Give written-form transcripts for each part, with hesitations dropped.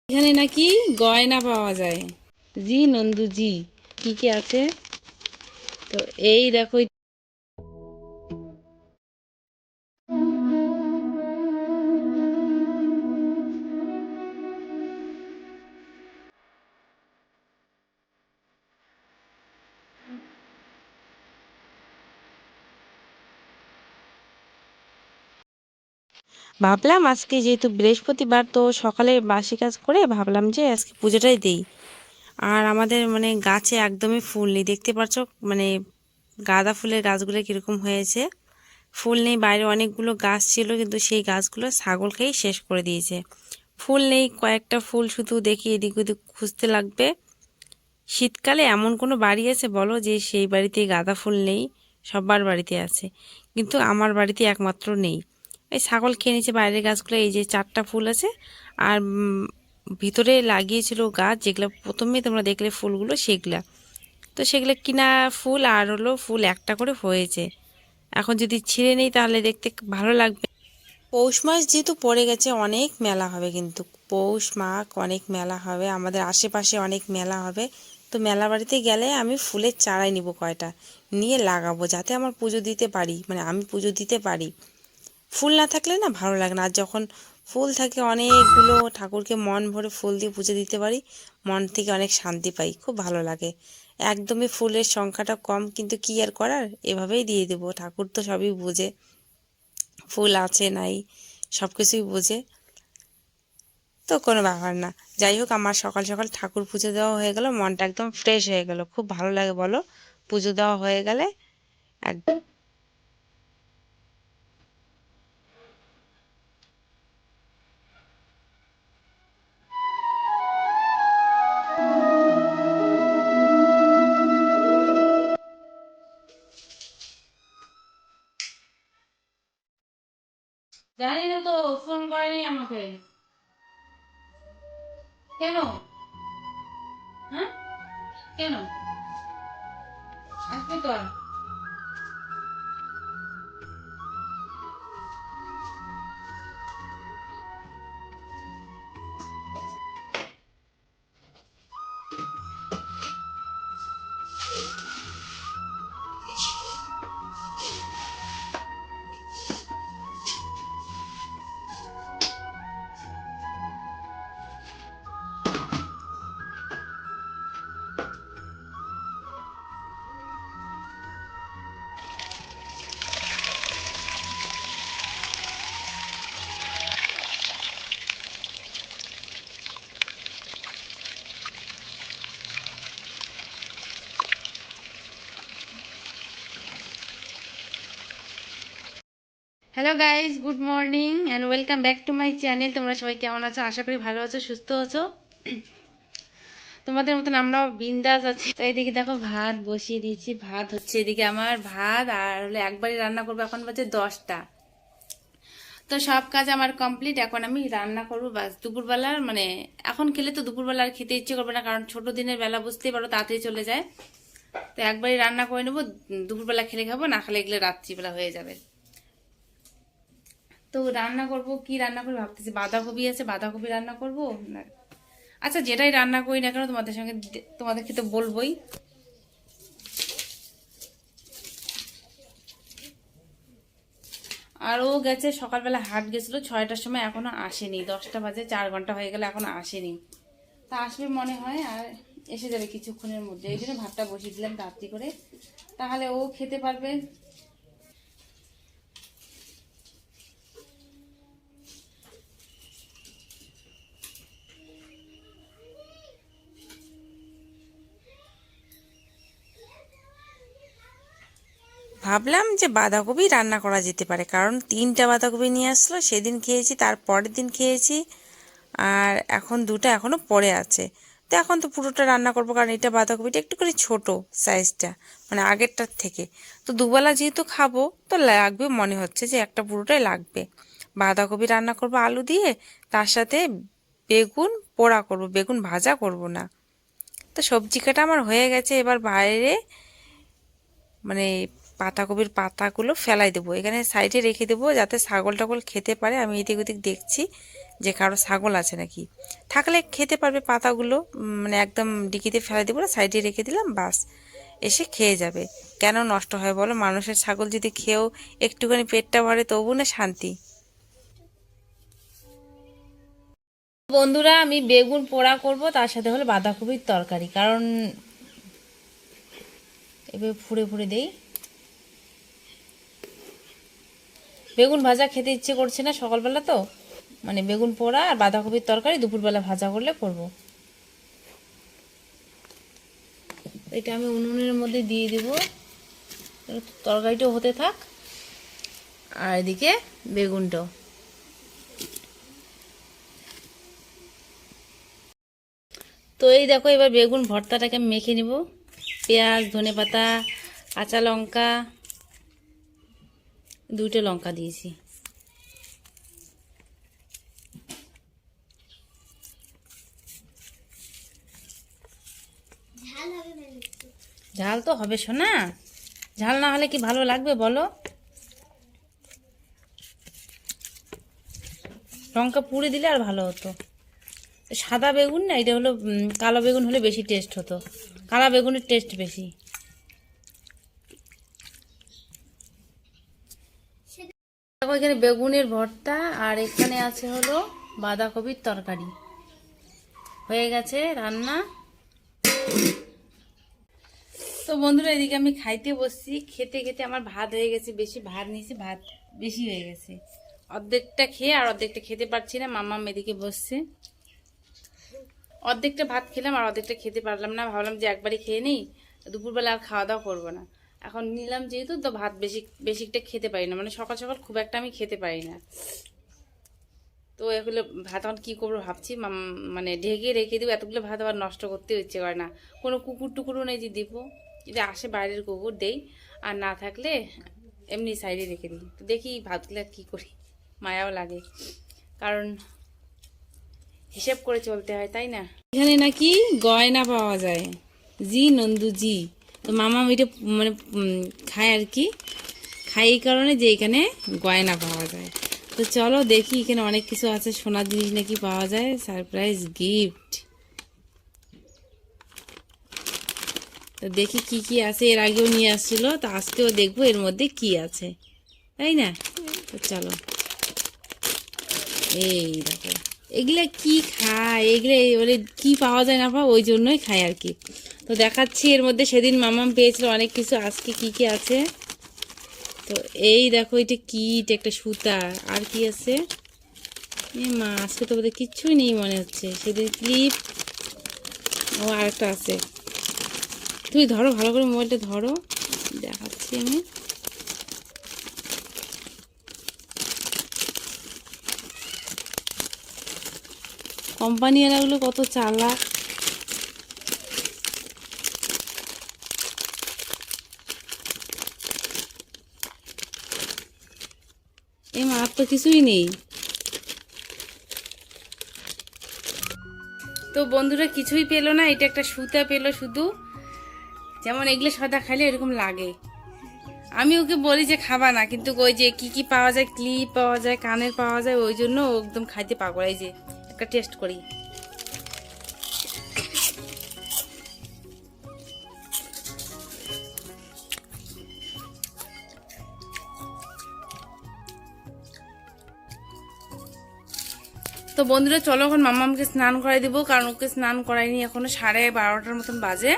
এখানে নাকি গয়না পাওয়া যায়। জি নন্দু জি, কি কি আছে? তো এই দেখো, ভাবলাম আজকে যেহেতু বৃহস্পতিবার, তো সকালে বাসি কাজ করে ভাবলাম যে আজকে পুজোটাই দেই। আর আমাদের মানে গাছে একদমই ফুল নেই, দেখতে পাচ্ছ মানে গাঁদা ফুলের গাছগুলো কিরকম হয়েছে। ফুল নেই, বাইরে অনেকগুলো গাছ ছিল কিন্তু সেই গাছগুলো ছাগল খেয়ে শেষ করে দিয়েছে। ফুল নেই, কয়েকটা ফুল শুধু দেখি এদিক ওদিক খুঁজতে লাগবে। শীতকালে এমন কোনো বাড়ি আছে বলো যে সেই বাড়িতে গাঁদা ফুল নেই? সবার বাড়িতে আছে, কিন্তু আমার বাড়িতে একমাত্র নেই। এই ছাগল খেয়ে নিয়েছে বাইরের গাছগুলো। এই যে 4টা ফুল আছে, আর ভিতরে লাগিয়েছিল গাছ যেগুলো প্রথমেই তোমরা দেখলে ফুলগুলো, সেগুলা তো সেগুলো কিনা ফুল, আর হলো ফুল একটা করে হয়েছে। এখন যদি ছিঁড়ে নেই তাহলে দেখতে ভালো লাগবে। পৌষ মাস যেহেতু পড়ে গেছে, অনেক মেলা হবে, কিন্তু পৌষ মাস অনেক মেলা হবে, আমাদের আশেপাশে অনেক মেলা হবে। তো মেলা বাড়িতে গেলে আমি ফুলের চারাই নিব কয়টা, নিয়ে লাগাবো যাতে আমার পুজো দিতে পারি, মানে আমি পুজো দিতে পারি। ফুল না থাকলে না ভালো লাগে না, আর যখন ফুল থাকে অনেকগুলো, ঠাকুরকে মন ভরে ফুল দিয়ে পুজো দিতে পারি, মন থেকে অনেক শান্তি পাই, খুব ভালো লাগে। একদমই ফুলের সংখ্যাটা কম, কিন্তু কি আর করার, এভাবেই দিয়ে দেবো, ঠাকুর তো সবই বোঝে, ফুল আছে নাই সব কিছুই বোঝে, তো কোনো ব্যাপার না। যাই হোক, আমার সকাল সকাল ঠাকুর পুজো দেওয়া হয়ে গেল, মনটা একদম ফ্রেশ হয়ে গেল, খুব ভালো লাগে বলো পুজো দেওয়া হয়ে গেলে একদম। জানি না তো, ফোন করেনি আমাকে। কেন? হ্যাঁ, কেন আসবে তো আর? Hello guys, good morning and welcome back to my channel. তোমরা সবাই কেমন আছো? আশা করি ভালো আছো, সুস্থ আছো। তোমাদের মতন আমরাও বিন্দাস আছি। তো এইদিকে দেখো ভাত বসিয়ে দিয়েছি, ভাত হচ্ছে এদিকে আমার ভাত, আর হলে একবারই রান্না করবো, এখন বাজে 10টা। তো সব কাজ আমার কমপ্লিট, এখন আমি রান্না করবো বাস। দুপুরবেলার মানে এখন খেলে তো দুপুরবেলা আর খেতে ইচ্ছে করবে না, কারণ ছোট দিনের বেলা বুঝতেই পারো তাড়াতাড়ি চলে যায়। তো একবারই রান্না করে নেবো, দুপুরবেলা খেলে খাবো, না খেলে এগুলো রাত্রিবেলা হয়ে যাবে। তো রান্না করব, কি রান্না করবো ভাবতেছি, বাঁধাকপি আছে, বাঁধাকপি রান্না করবো না, আচ্ছা যেটাই রান্না করি না কেন তোমাদের সঙ্গে, তোমাদেরকে তো বলবোই। আর ও গেছে সকালবেলা, হাট গেছিল 6টার সময়, এখনো আসেনি, 10টা বাজে, 4 ঘন্টা হয়ে গেলে এখনো আসেনি। তা আসবে মনে হয়, আর এসে যাবে কিছুক্ষণের মধ্যে, এই জন্য ভাতটা বসিয়ে দিলাম তাড়াতাড়ি করে, তাহলে ও খেতে পারবে। ভাবলাম যে বাঁধাকপি রান্না করা যেতে পারে, কারণ 3টা বাঁধাকপি নিয়ে আসলো, সেদিন খেয়েছি, তার পরের দিন খেয়েছি, আর এখন 2টা এখনো পড়ে আছে। তো এখন তো পুরোটা রান্না করবো, কারণ এটা বাঁধাকপিটা একটু করে ছোট সাইজটা, মানে আগেরটার থেকে। তো দুবেলা যেহেতু খাবো, তো লাগবে, মনে হচ্ছে যে একটা পুরোটাই লাগবে। বাঁধাকপি রান্না করবো আলু দিয়ে, তার সাথে বেগুন পোড়া করব, বেগুন ভাজা করব না। তো সবজি কাটা আমার হয়ে গেছে, এবার বাইরে মানে পাতাকপির পাতাগুলো ফেলাই দেবো, এখানে সাইডে রেখে দেবো যাতে ছাগল টাগল খেতে পারে। আমি এদিক ওদিক দেখছি যে কারো ছাগল আছে নাকি, থাকলে খেতে পারবে পাতাগুলো। মানে একদম ডিকিতে ফেলাই দেবো না, সাইডে রেখে দিলাম, বাস এসে খেয়ে যাবে। কেন নষ্ট হয় বলো? মানুষের ছাগল যদি খেয়েও একটুখানি পেটটা ভরে তবু না শান্তি। বন্ধুরা, আমি বেগুন পোড়া করব, তার সাথে হলো বাঁধাকপির তরকারি। কারণ এবার ফুড়ে ফুড়ে দেই, বেগুন ভাজা খেতে ইচ্ছে করছে না সকালবেলা, তো মানে বেগুন পোড়া আর বাঁধাকপির তরকারি দুপুরবেলা ভাজা করলে করব। এটা আমি উনুনের মধ্যে দিয়ে দেব, তরকারিটাও হতে থাক আর এদিকে বেগুনটাও। তো এই দেখো, এবার বেগুন ভর্তাটাকে আমি মেখে নিব। পেঁয়াজ, ধনেপাতা, কাঁচা লঙ্কা, 2টে লঙ্কা দিয়েছি। ঝাল তো হবে শোনা, ঝাল না হলে কি ভালো লাগবে বলো? লঙ্কা পুড়ে দিলে আর ভালো হতো। সাদা বেগুন না, এটা হলো কালো বেগুন হলে বেশি টেস্ট হতো, কালো বেগুনের টেস্ট বেশি। দেখো এখানে বেগুনের ভর্তা আর এখানে আছে হলো বাঁধাকপির তরকারি। হয়ে গেছে রান্না। তো বন্ধুরা, এদিকে আমি খাইতে বসছি। খেতে খেতে আমার ভাত হয়ে গেছে বেশি, ভাত নিয়েছি, ভাত বেশি হয়ে গেছে। অর্ধেকটা খেয়ে আর অর্ধেকটা খেতে পারছি না। মাম্মাম এদিকে বসছে। অর্ধেকটা ভাত খেলাম আর অর্ধেকটা খেতে পারলাম না, ভাবলাম যে একবারই খেয়ে নিই, দুপুরবেলা আর খাওয়া দাওয়া করবো না। এখন নিলাম যেহেতু, তো ভাত বেশিটা খেতে পারি না, মানে সকাল সকাল খুব একটা আমি খেতে পারি না। তো এগুলো ভাত এখন কী করবো ভাবছি, মানে ঢেকে রেখে দেবো। এতগুলো ভাত আবার নষ্ট করতে ইচ্ছে করে না। কোনো কুকুর টুকুরও নেই যে দিব, যদি আসে বাইরের কুকুর দেই, আর না থাকলে এমনি সাইডে রেখে দিই। তো দেখি ভাতগুলো কী করি, মায়াও লাগে, কারণ হিসেব করে চলতে হয়, তাই না? এখানে নাকি গয়না পাওয়া যায়, জি নন্দু জি। তো মামা ওইটা মানে খায় আর কি, খাই এই কারণে যে এখানে গয়না পাওয়া যায়। তো চলো দেখি, এখানে অনেক কিছু আছে, সোনার জিনিস নাকি পাওয়া যায়, সারপ্রাইজ গিফট। তো দেখি কি কি আছে, এর আগেও নিয়ে আসছিল, তো আজকেও দেখবো এর মধ্যে কি আছে, তাই না? তো চলো, এই দেখো এগুলা কি খায়, এগুলো মানে কি পাওয়া যায় না পাওয়া, ওই জন্যই খায় আর কি। তো দেখাচ্ছি, এর মধ্যে সেদিন মামাম পেয়েছিল অনেক কিছু, আজকে কি কি আছে। তো এই দেখো, এটা কি, এটা একটা সুতা, আর কি আছে মা, আজকে তো বোধহয় কিচ্ছুই নেই মনে হচ্ছে। সেদিন ক্লিপ, ও আরেকটা আছে। তুমি ধরো ভালো করে, মোবাইলটা ধরো, দেখাচ্ছি আমি। কোম্পানিওয়ালাগুলো কত চালাক। এই মার তো কিছুই নেই। তো বন্ধুরা কিছুই পেলো না, এটা একটা সুতা পেলো শুধু। যেমন এগুলো সাদা খাইলে এরকম লাগে। আমি ওকে বলি যে খাবা না, কিন্তু ওই যে কি কি পাওয়া যায়, ক্লিপ পাওয়া যায়, কানের পাওয়া যায়, ওই জন্য ও একদম খাইতে পাগল। এই যে একটা টেস্ট করি। তো বন্ধুরা চলো, এখন মাম্মামকে স্নান করাই দিব, কারণ ওকে স্নান করাইনি এখনো, 12:30 মতন বাজে।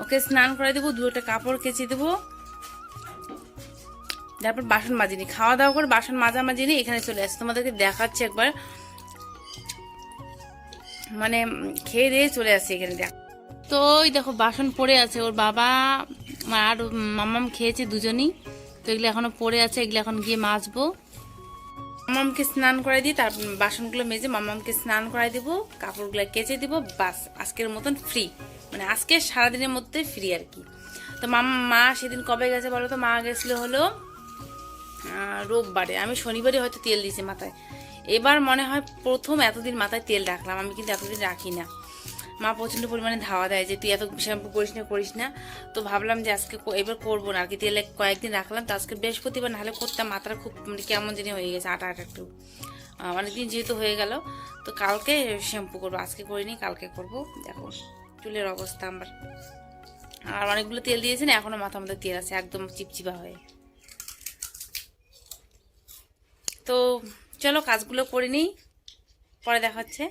ওকে স্নান করাই দেবো, 2টা কাপড় কেচে দেবো, তারপর বাসন মাজিনি, খাওয়া দাওয়া করে বাসন মাজিনি এখানে চলে আসছে। তোমাদেরকে দেখাচ্ছি একবার, মানে খেয়ে দিয়ে চলে আসছে এখানে। দেখ, তো ওই দেখো বাসন পড়ে আছে, ওর বাবা আর মাম্মাম খেয়েছে দুজনই। তো এগুলো এখনো পড়ে আছে, এগুলো এখন গিয়ে মাজবো। মাম্মামকে স্নান করাই দিই, তার বাসনগুলো মেজে মাম্মামকে স্নান করাই দিব, কাপড়গুলো কেচে দিব, বাস আজকের মতন ফ্রি, মানে আজকে সারাদিনের মধ্যে ফ্রি আর কি। তো মা সেদিন কবে গেছে বলো তো? মা গেছিলো হলো রোববারে। আমি শনিবারে হয়তো তেল দিয়েছি মাথায়, এবার মনে হয় প্রথম এতদিন মাথায় তেল রাখলাম, আমি কিন্তু এতদিন রাখি না। মা প্রচণ্ড পরিমাণে ধাওয়া দেয় যে তুই এত শ্যাম্পু করিস না। তো ভাবলাম যে আজকে এবার করবো না আর কি, তেলে কয়েকদিন রাখলাম। তো আজকে বৃহস্পতিবার, নাহলে করতাম। মাথাটা খুব মানে কেমন জানি হয়ে গেছে, আটা আটা একটু, অনেকদিন যেহেতু হয়ে গেল। তো কালকে শ্যাম্পু করবো, আজকে করিনি, কালকে করব। দেখো চুলের অবস্থা আমার, আর অনেকগুলো তেল দিয়েছি না, এখনো মাথার মধ্যে তেল আছে একদম চিপচিপা হয়ে। তো চলো কাজগুলো করে নিই, পরে দেখা হচ্ছে।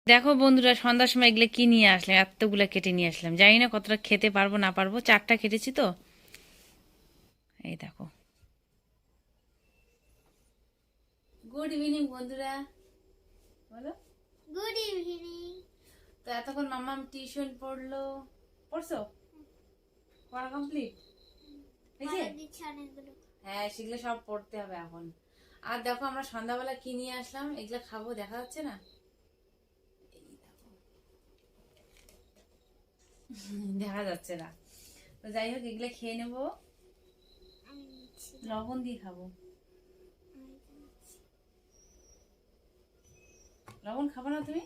দেখো বন্ধুরা, সন্ধ্যার সময় এগুলো কি নিয়ে আসলাম, এতগুলো কেটে নিয়ে আসলাম। জানি না কতটা খেতে পারবো না পারবো, 4টা কেটেছি তো। এই দেখো। গুড ইভিনিং বন্ধুরা, বলো। Good evening. তো এতক্ষণ মাম্মাম টিউশন পড়ছো? পড়া কমপ্লিট হয়েছে? হ্যাঁ, সেগুলো সব পড়তে হবে এখন। আর দেখো আমরা সন্ধ্যাবেলা কি নিয়ে আসলাম, এগুলো খাবো, দেখা যাচ্ছে না? দেখা যাচ্ছে না, তো যাই হোক এগুলো খেয়ে নেবো, লবণ দিয়ে খাবো। লবণ খাবো না তুমি?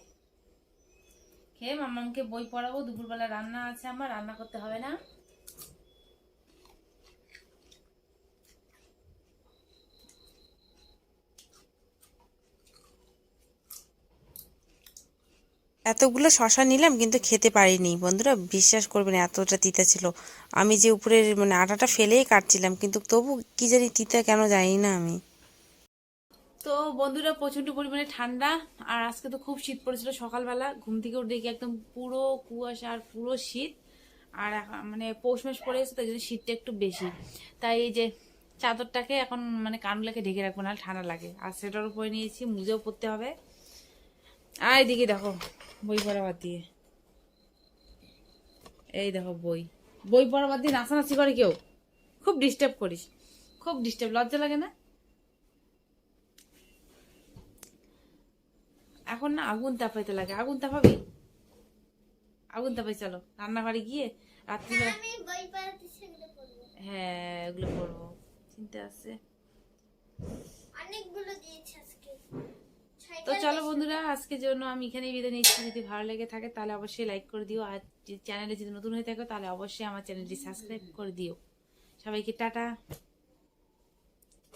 খেয়ে মাম্মামকে বই পড়াবো। দুপুরবেলা রান্না আছে, আমার রান্না করতে হবে না। এতগুলো শশা নিলাম কিন্তু খেতে পারিনি বন্ধুরা, বিশ্বাস করবেন এতটা তিতা ছিল। আমি যে উপরের মানে আটাটা ফেলেই কাটছিলাম, কিন্তু তবু কি জানি তিতা কেন জানি না আমি। তো বন্ধুরা, প্রচন্ড পরিমাণে ঠান্ডা, আর আজকে তো খুব শীত পড়েছিল। সকালবেলা ঘুম থেকে উঠে দেখি একদম পুরো কুয়াশা আর পুরো শীত। আর মানে পৌষ মাস পড়ে গেছে, তাই জন্য শীতটা একটু বেশি। তাই এই যে চাদরটাকে এখন মানে কানগুলোকে ঢেকে রাখবো, না ঠান্ডা লাগে। আর সেটার উপরে নিয়েছি, মুজেও পরতে হবে। আর এদিকে দেখো বই পড়া বাদ দিয়ে, এই দেখো বই পড়া বাদ দিয়ে নাচানাচি করে কেউ, খুব ডিস্টার্ব করিস, খুব ডিস্টার্ব, লজ্জা লাগে না? এখন না আগুন তাপাইতে লাগে, আগুন তাপাবি? আগুন তাপাই, চলো রান্নাঘরে গিয়ে রাত্রিবেলা। হ্যাঁ ওগুলো করবো, চিন্তা আছে। তো চলো বন্ধুরা, আজকের জন্য আমি এখানেই বিদায় নিচ্ছি। যদি ভালো লেগে থাকে তাহলে অবশ্যই লাইক করে দিও, আর চ্যানেলে যদি নতুন হয়ে থাকো তাহলে অবশ্যই আমার চ্যানেলটি সাবস্ক্রাইব করে দিও। সবাইকে টাটা,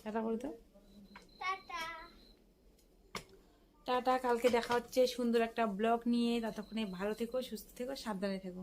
টাটা করে দাও। টাটা, কালকে দেখা হচ্ছে সুন্দর একটা ব্লগ নিয়ে। ততক্ষণে ভালো থেকো, সুস্থ থেকো, সাবধানে থেকো।